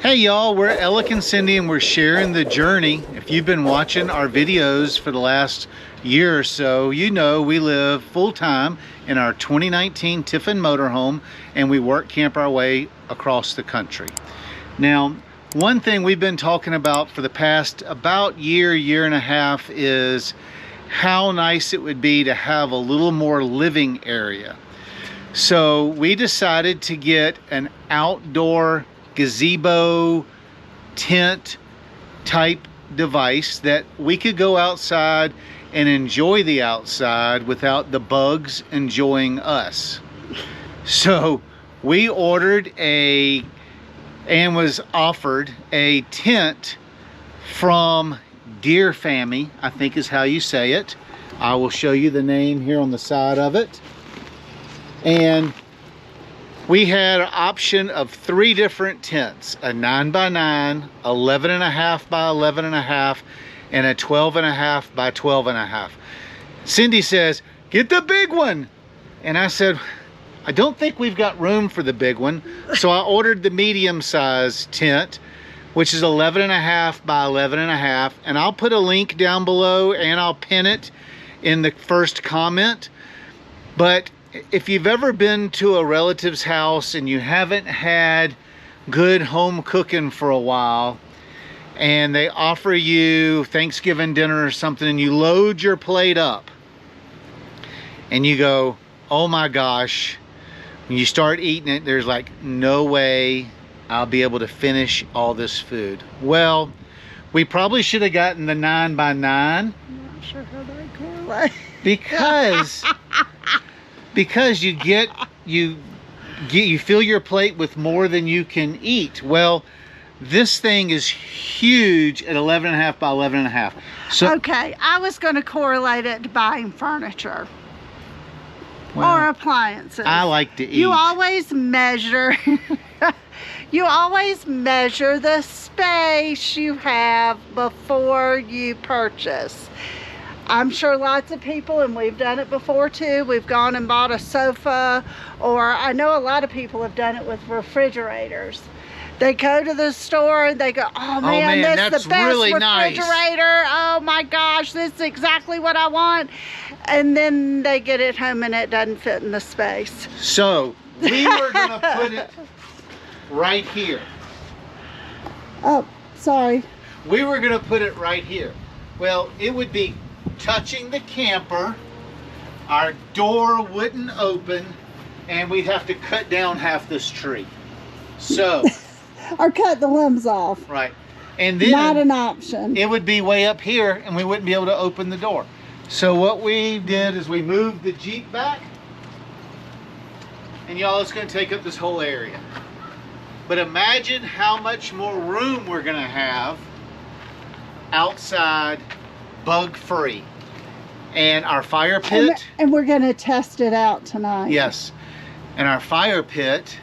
Hey y'all, we're Alec and Cindy and we're sharing the journey. If you've been watching our videos for the last year or so, you know we live full-time in our 2019 Tiffin motorhome and we work camp our way across the country. Now, one thing we've been talking about for the past about year and a half is how nice it would be to have a little more living area. So we decided to get an outdoor gazebo tent type device that we could go outside and enjoy the outside without the bugs enjoying us. So we ordered and was offered a tent from DEERFMY, I think is how you say it. I will show you the name here on the side of it. And we had an option of 3 different tents, a 9x9, 11.5 by 11.5, and a 12.5 by 12.5. Cindy says, get the big one. And I said, I don't think we've got room for the big one. So I ordered the medium size tent, which is 11.5 by 11.5. And I'll put a link down below and I'll pin it in the first comment. But if you've ever been to a relative's house and you haven't had good home cooking for a while, and they offer you Thanksgiving dinner or something, and you load your plate up, and you go, oh my gosh, when you start eating it, there's like no way I'll be able to finish all this food. Well, we probably should have gotten the 9x9. I'm not sure how that correlates. Because you fill your plate with more than you can eat. Well, this thing is huge at 11.5 by 11.5. So okay, I was going to correlate it to buying furniture or appliances. I like to eat. You always measure you always measure the space you have before you purchase. I'm sure lots of people, and we've done it before too, we've gone and bought a sofa, or I know a lot of people have done it with refrigerators. They go to the store and they go, oh man, this is the best really refrigerator. Nice. Oh my gosh, this is exactly what I want. And then they get it home and it doesn't fit in the space. So we were gonna put it right here. Oh, sorry. We were gonna put it right here. Well, it would be touching the camper, our door wouldn't open, and we'd have to cut down half this tree. So or cut the limbs off. Right. And then not an option. It would be way up here and we wouldn't be able to open the door. So what we did is we moved the Jeep back, and y'all, it's going to take up this whole area. But imagine how much more room we're going to have outside, bug-free. And our fire pit, and we're going to test it out tonight. Yes, and our fire pit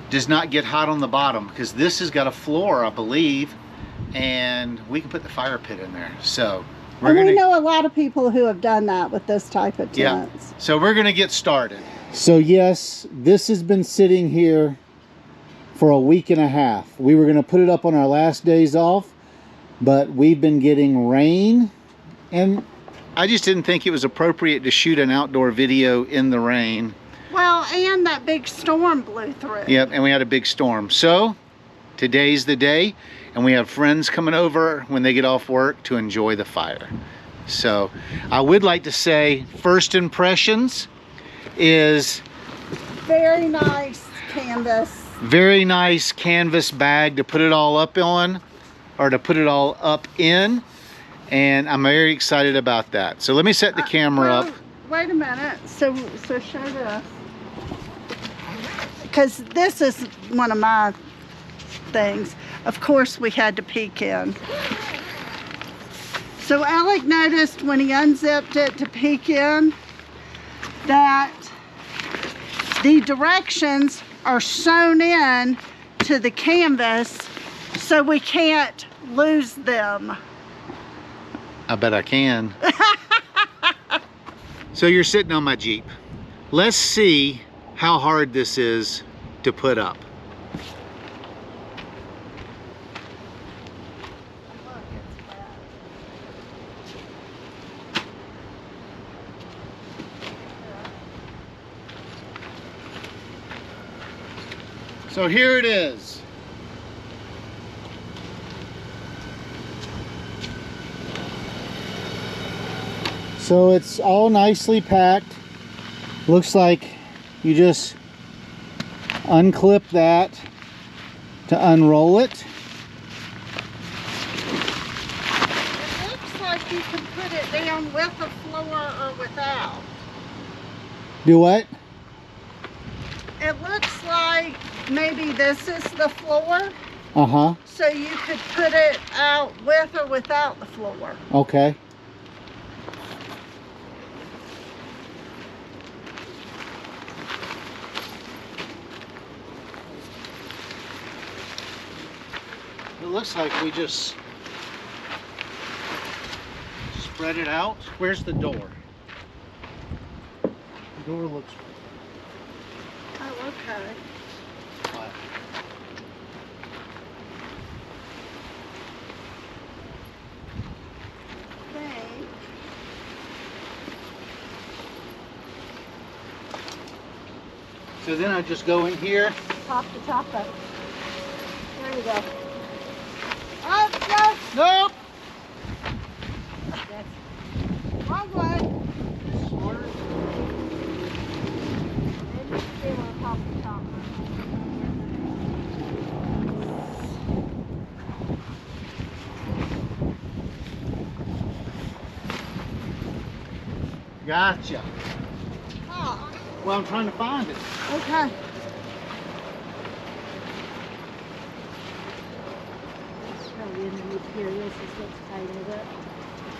does not get hot on the bottom because this has got a floor, I believe, and we can put the fire pit in there. So we know a lot of people who have done that with this type of tents. Yeah. So we're going to get started. So yes, this has been sitting here for a week and a half. We were going to put it up on our last days off, but we've been getting rain, and I just didn't think it was appropriate to shoot an outdoor video in the rain. Well, and that big storm blew through. Yep, and we had a big storm. So today's the day, and we have friends coming over when they get off work to enjoy the fire. So I would like to say first impressions is very nice canvas. Very nice canvas bag to put it all up on, or to put it all up in. And I'm very excited about that. So let me set the camera up. Wait a minute. So show this. Because this is one of my things. Of course, we had to peek in. So Alec noticed when he unzipped it to peek in that the directions are sewn in to the canvas so we can't lose them. I bet I can. So you're sitting on my Jeep. Let's see how hard this is to put up. So here it is. So it's all nicely packed. Looks like you just unclip that to unroll it. It looks like you can put it down with the floor or without. Do what? It looks like maybe this is the floor, Uh-huh. so you could put it out with or without the floor. Okay. It looks like we just spread it out. Where's the door? The door looks Oh, okay. flat. Think. So then I just go in here. Top to top up. There you go. Oh, Nope. no. Wrong way. Maybe stay on top to top. Gotcha. Oh, Well, I'm trying to find it. okay.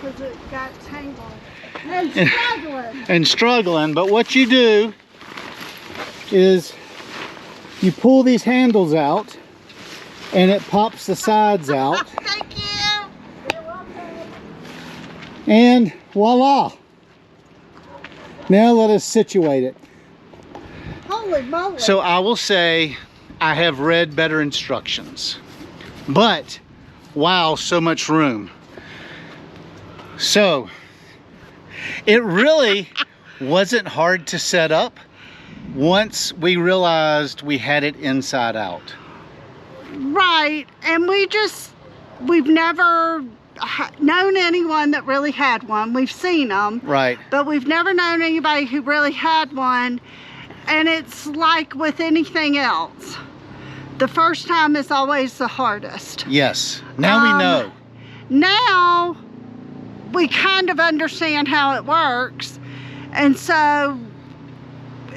Because it got tangled and struggling. And struggling, but what you do is you pull these handles out and it pops the sides out Thank you. You're welcome. and voila. Now let us situate it. Holy moly. So I will say I have read better instructions, but wow, so much room. So it really wasn't hard to set up once we realized we had it inside out. Right, and we've never known anyone that really had one. We've seen them, Right. but we've never known anybody who really had one. And it's like with anything else, the first time is always the hardest. Yes. Now we know. Now we kind of understand how it works, and so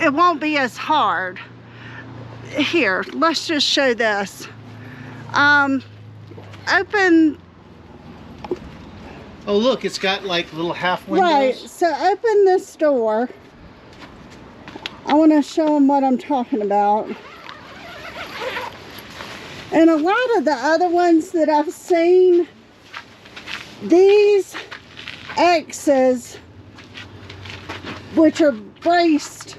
it won't be as hard. Here, let's just show this. Open. Oh, look, it's got like little half windows. Right, so open this door. I want to show them what I'm talking about. And a lot of the other ones that I've seen, these X's, which are braced,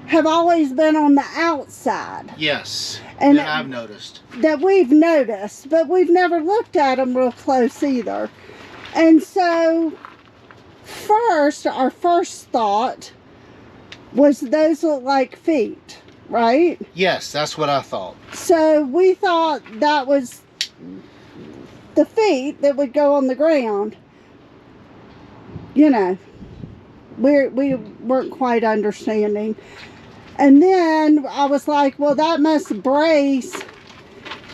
have always been on the outside. Yes. And that I've noticed. That we've noticed, but we've never looked at them real close either. And so, our first thought was those look like feet, right? Yes, that's what I thought. So we thought that was the feet that would go on the ground. You know, we weren't quite understanding. And then I was like, well, that must brace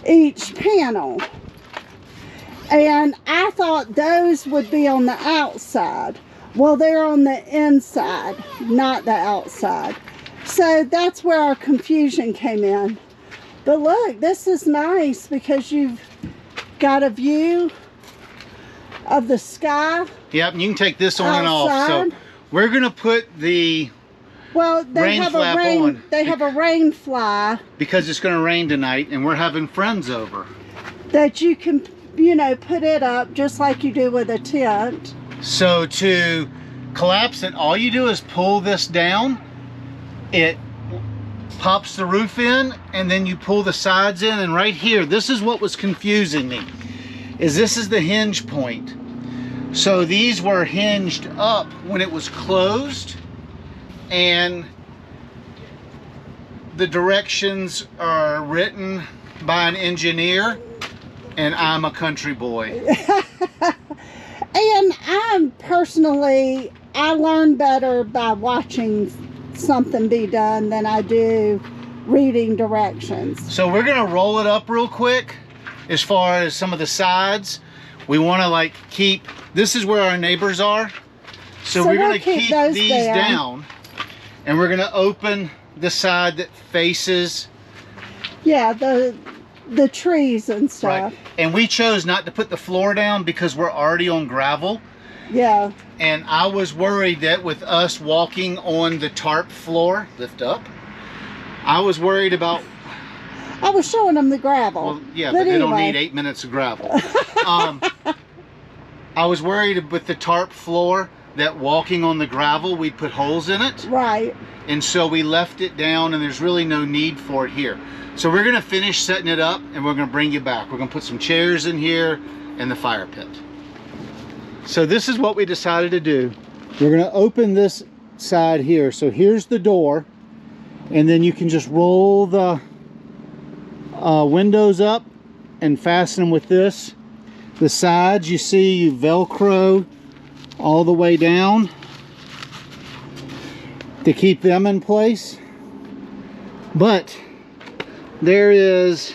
each panel. And I thought those would be on the outside. Well, they're on the inside, not the outside. So that's where our confusion came in. But look, this is nice because you've got a view of the sky. Yep, and you can take this on and off. Outside. So we're gonna put the Well, they rain have flap a rain. on. They have a rain fly because it's gonna rain tonight and we're having friends over. that you can, you know, put it up just like you do with a tent. So to collapse it, all you do is pull this down. It pops the roof in, and then you pull the sides in. And right here, this is what was confusing me, is this is the hinge point. So these were hinged up when it was closed, and the directions are written by an engineer, and I'm a country boy. And I learn better by watching something be done than I do reading directions. So we're gonna roll it up real quick. As far as some of the sides, we want to like keep, this is where our neighbors are, so we're going to keep these down, and we're going to open the side that faces, yeah, the trees and stuff. Right. And we chose not to put the floor down because we're already on gravel. Yeah. And I was worried that with us walking on the tarp floor, lift up, I was worried about, I was showing them the gravel. well, yeah, but they don't need 8 minutes of gravel. I was worried with the tarp floor that walking on the gravel, we'd put holes in it. Right. And so we left it down, and there's really no need for it here. So we're gonna finish setting it up, and we're gonna bring you back. We're gonna put some chairs in here and the fire pit. So this is what we decided to do. We're gonna open this side here. So here's the door, and then you can just roll the windows up and fasten them with this. The sides, you see, you Velcro all the way down to keep them in place. But there is,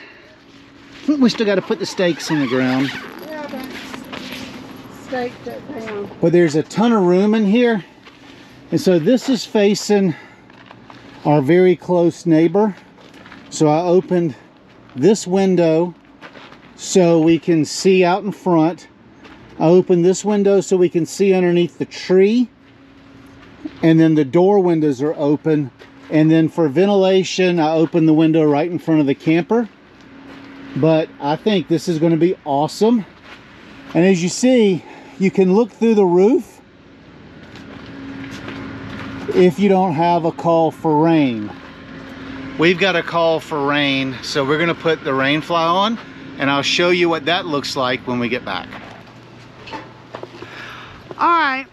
we still got to put the stakes in the ground. Yeah, but staked it down. But there's a ton of room in here. And so this is facing our very close neighbor. So I opened this window so we can see out in front. I opened this window so we can see underneath the tree. And then the door windows are open. And then for ventilation, I opened the window right in front of the camper. But I think this is going to be awesome. And as you see, you can look through the roof if you don't have a call for rain. We've got a call for rain, so we're gonna put the rain fly on, and I'll show you what that looks like when we get back. All right,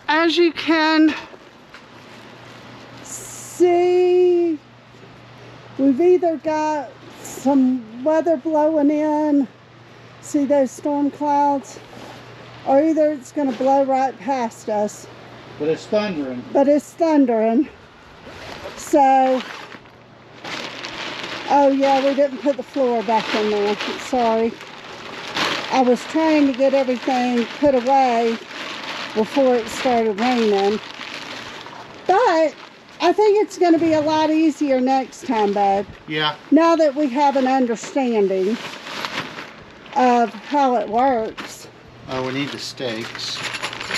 as you can see, we've either got some weather blowing in, see those storm clouds, or either it's gonna blow right past us. But it's thundering. But it's thundering. So, oh yeah, we didn't put the floor back in there. Sorry. I was trying to get everything put away before it started raining. But I think it's going to be a lot easier next time, babe. Yeah. Now that we have an understanding of how it works. Oh, we need the stakes.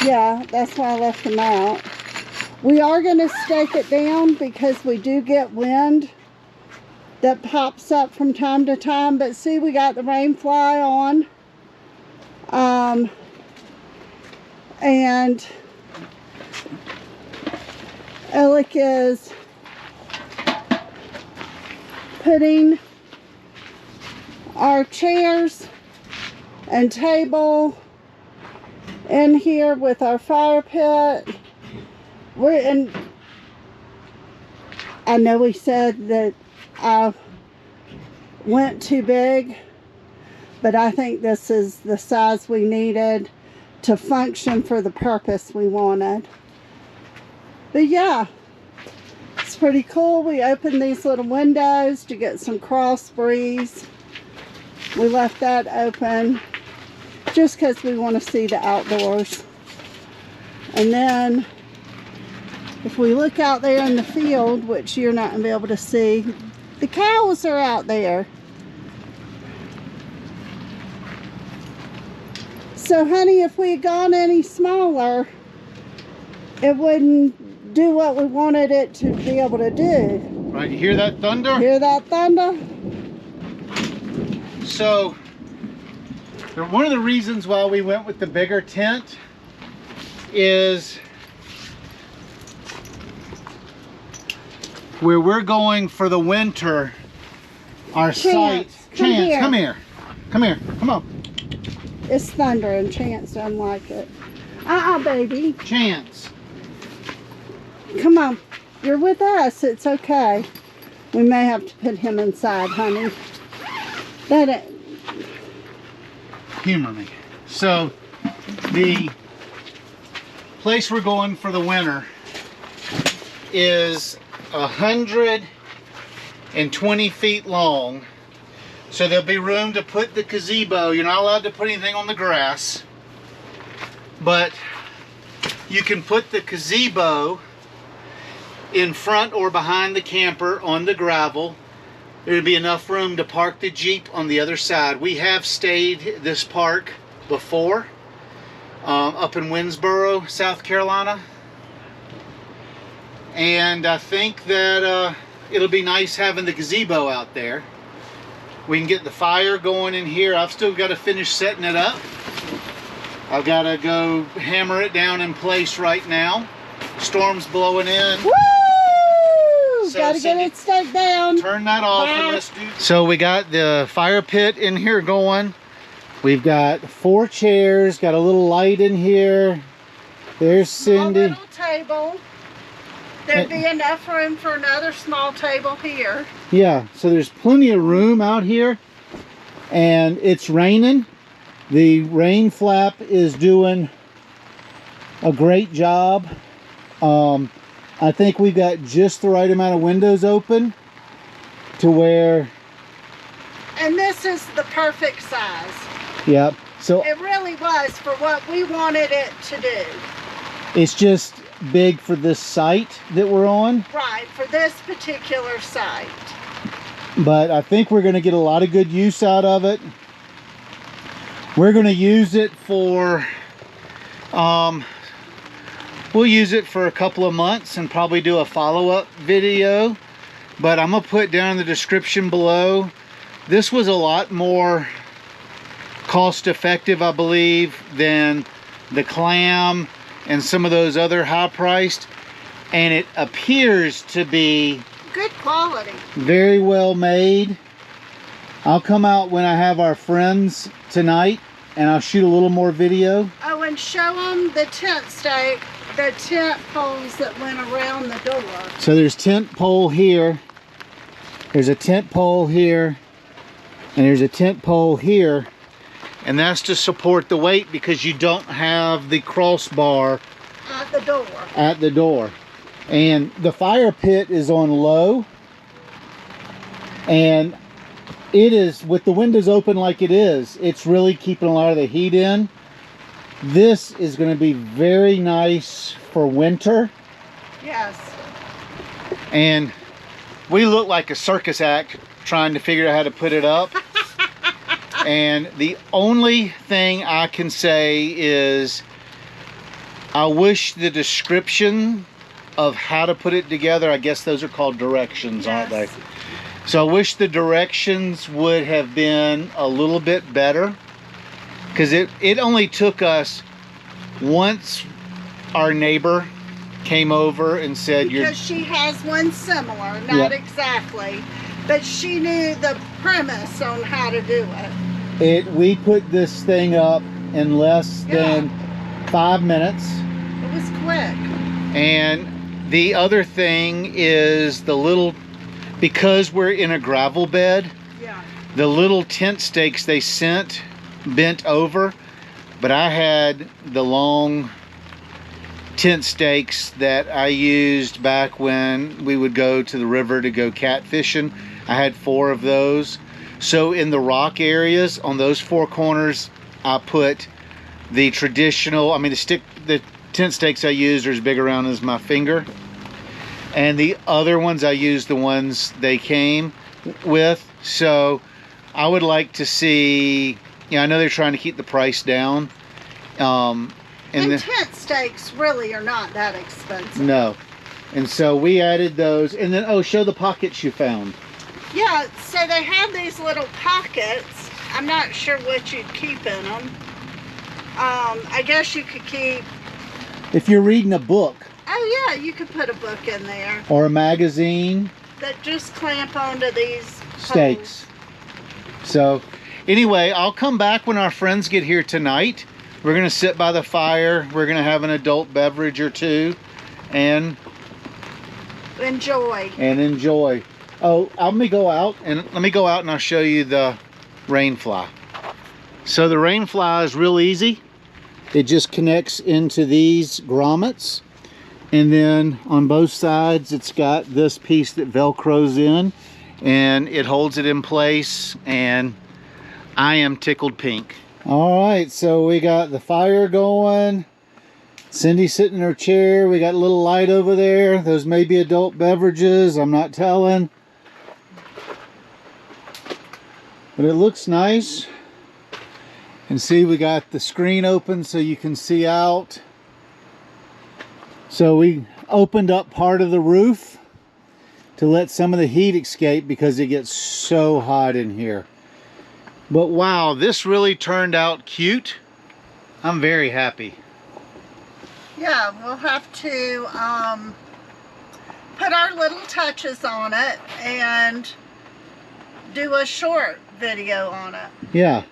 Yeah, that's why I left them out. We are going to stake it down because we do get wind that pops up from time to time. But see, we got the rain fly on. And Alec is putting our chairs and table in here with our fire pit. I know we said that I went too big, but I think this is the size we needed to function for the purpose we wanted. But yeah, it's pretty cool. We opened these little windows to get some cross breeze. We left that open just because we want to see the outdoors. And then if we look out there in the field, which you're not going to be able to see, the cows are out there. So honey, if we had gone any smaller, it wouldn't do what we wanted it to be able to do. Right, you hear that thunder? Hear that thunder? So, one of the reasons why we went with the bigger tent is where we're going for the winter, our site. Chance, come here. Come here, come on. It's thundering. Chance doesn't like it. Baby. Chance. Come on. You're with us. It's okay. We may have to put him inside, honey. That Humor me. So the place we're going for the winter is 120 feet long. So there'll be room to put the gazebo. You're not allowed to put anything on the grass, but you can put the gazebo in front or behind the camper on the gravel. There'll be enough room to park the Jeep on the other side. We have stayed this park before, up in Winsboro, South Carolina. And I think that it'll be nice having the gazebo out there. We can get the fire going in here. I've still got to finish setting it up. I've got to go hammer it down in place right now. Storm's blowing in. Woo! So gotta get it staked down. Turn that off and let's do. So we got the fire pit in here going. We've got 4 chairs, got a little light in here. There's Cindy. A little table. There'd be enough room for another small table here. Yeah, so there's plenty of room out here. And it's raining. The rain flap is doing a great job. I think we've got just the right amount of windows open to where... And this is the perfect size. Yep. So it really was for what we wanted it to do. It's just big for this site that we're on. Right, for this particular site. But I think we're going to get a lot of good use out of it. We're going to use it for... we'll use it for a couple of months and probably do a follow-up video. But I'm going to put down in the description below. This was a lot more cost-effective, I believe, than the clam and some of those other high-priced. And it appears to be good quality. Very well made. I'll come out when I have our friends tonight and I'll shoot a little more video. Oh, and show them the tent stake, the tent poles that went around the door. So there's tent pole here. There's a tent pole here. And there's a tent pole here. And that's to support the weight because you don't have the crossbar at the door. At the door. And the fire pit is on low. And it is, with the windows open like it is, it's really keeping a lot of the heat in. This is going to be very nice for winter. Yes. And we look like a circus act trying to figure out how to put it up. And the only thing I can say is I wish the description of how to put it together, I guess those are called directions, yes. Aren't they? So I wish the directions would have been a little bit better, because it only took us once our neighbor came over and said, because she has one similar, not exactly, but she knew the premise on how to do it. We put this thing up in less than 5 minutes. It was quick. And the other thing is the little, because we're in a gravel bed, the little tent stakes they sent bent over, but I had the long tent stakes that I used back when we would go to the river to go catfishing. I had 4 of those. So in the rock areas on those 4 corners, I put the traditional, the tent stakes I used are as big around as my finger. And the other ones, I used the ones they came with. So I would like to see, I know they're trying to keep the price down. And tent stakes really are not that expensive. No. And so we added those. And then, show the pockets you found. Yeah, so they have these little pockets. I'm not sure what you'd keep in them. I guess you could keep... If you're reading a book. Oh yeah, you could put a book in there. Or a magazine. That just clamp onto these stakes. So, anyway, I'll come back when our friends get here tonight. We're going to sit by the fire. We're going to have an adult beverage or two. And... enjoy. Oh, let me go out and I'll show you the rain fly. So the rain fly is real easy. It just connects into these grommets, and then on both sides it's got this piece that velcros in, and it holds it in place, and I am tickled pink. All right, so we got the fire going. Cindy sitting in her chair. We got a little light over there. Those may be adult beverages, I'm not telling. But it looks nice. And see, we got the screen open so you can see out. So we opened up part of the roof to let some of the heat escape because it gets so hot in here. But wow, this really turned out cute. I'm very happy. Yeah, we'll have to put our little touches on it and do a short video on it. Yeah.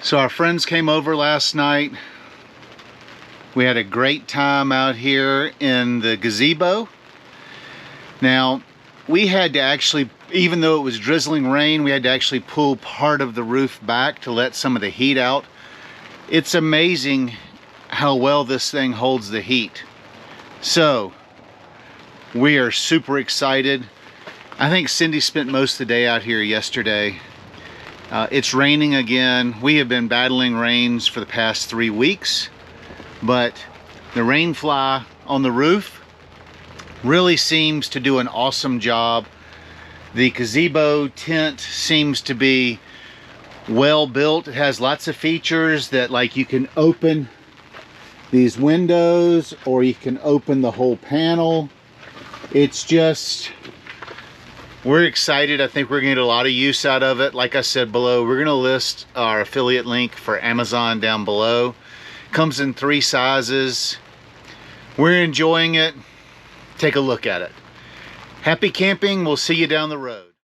So our friends came over last night. We had a great time out here in the gazebo. Now, we had to actually, even though it was drizzling rain, we had to actually pull part of the roof back to let some of the heat out. It's amazing how well this thing holds the heat. So, we are super excited. I think Cindy spent most of the day out here yesterday. It's raining again. We have been battling rains for the past 3 weeks, but the rain fly on the roof really seems to do an awesome job. The gazebo tent seems to be well built. It has lots of features that, like, you can open these windows or you can open the whole panel. It's just, we're excited. I think we're gonna get a lot of use out of it. Like I said below, we're gonna list our affiliate link for Amazon down below. Comes in 3 sizes. We're enjoying it. Take a look at it. Happy camping. We'll see you down the road.